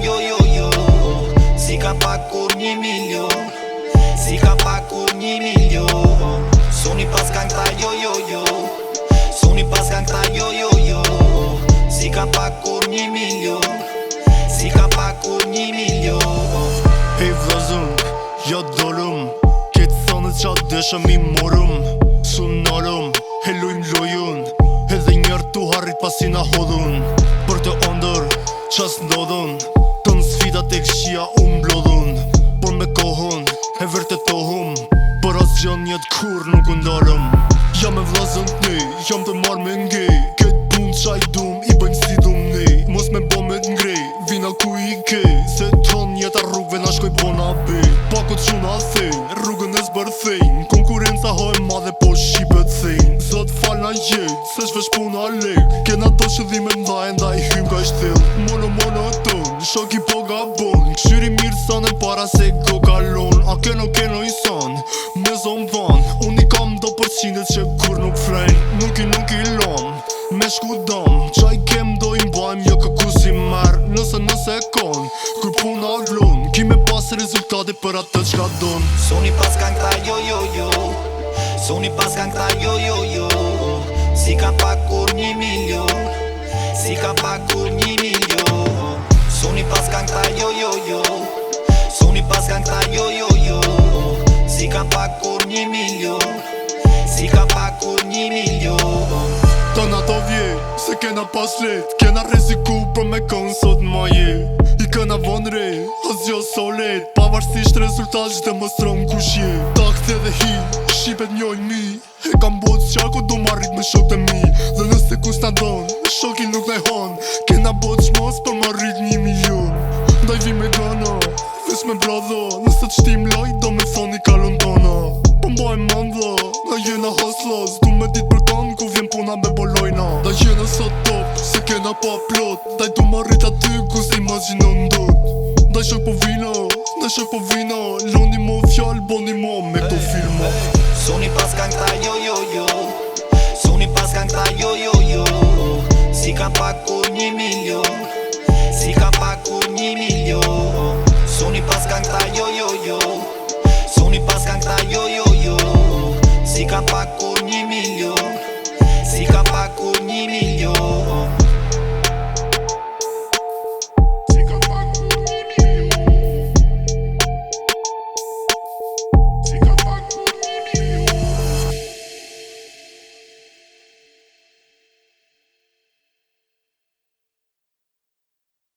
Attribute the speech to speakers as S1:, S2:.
S1: jo jo jo. Si ka pak kur 1 milion. Si ka pak kur 1 milion. Suni pas kanë këta jo jo jo. Suni pas kanë këta jo jo jo. Si ka pak kur 1 milion. Si ka pak kur 1 milion.
S2: Hej vëzëm, ja dolëm. Ketë thonët qa dëshëm i morëm. Sun nalëm, he lujmë lojën. Edhe njërë tu harrit pasi na hodhun. Për të ndër, qas ndodhën. Tënë sfidat e këshia mblodhun. Por me kohën, e vërtetohëm. Për asgjën jetë kur nuk ndalëm. Jam e vllazën t'nej, jam të marrë me ngej. Ketë pun qaj dum, i bëjmë si dum nej. Mos me bo me t'ngrej, vina ku i kej. Se ton jeta rrugve na shkoj bona bej. Pakot quna thej, rrugën e zbërthejn. Konkurenca hoj madhe po shqipet thejn. Zot fal na jetë, se shvesh puna lek. Kena to qëllime mdaj, ndaj hym ka shtill. Mono ton, shoki po gabon. Këshyri mirë sanë para se go kalon. A keno i son, me zon van. Unë i kam do përqindet që kur nuk frejn. Nuk i lom, me shku dom. Qaj kem do i mbajm, jo këku si merë. Nëse kon, kur puna vlon. Ki me pas rezultate për atë qka don.
S1: Suni pas kanë këta jo jo jo. Suni pas kanë këta jo jo jo. Si ka pak kur 1 milion. Si ka pak kur 1 milion. Suni pas kanë këta jo jo jo. Suni pas kanë këta jo jo jo. Si ka pak kur 1 milion. Si ka pak kur 1 milion.
S2: Tëna to vje, se kena pas let. Kena reziku për me kon sot ma je. I kena von re, asgjo so let. Pavarësisht rezultat që demonstron kush je. Takte dhe hi, shqipet njoj mi. E kam bot qako do marrit me shok të mi. Dhe nëse kus na don, shoki nuk ne hon. Kena bot shmos për marrit 1 milion. Ndaj vi me gana, ves me bradha. Nëse t'shtim loj, do me thoni kalon tona. Po mbaj mandla, na jena haslas. Du me dit për kan, ku vjen puna me bolojna. Da jena sot top, se kena pa plot. Daj du marrit aty, ku se imaginon ndot. Daj shok po vina, loni mo fjall, boni mo me këto filma.
S1: Suni pas kanë këta jo jo jo. Suni pas kanë këta jo jo jo. Si ka pak kur 1 milion. Si ka pak kur 1 milion. Suni pas kanë këta jo jo jo. Suni pas kanë këta jo jo jo. Si ka pak kur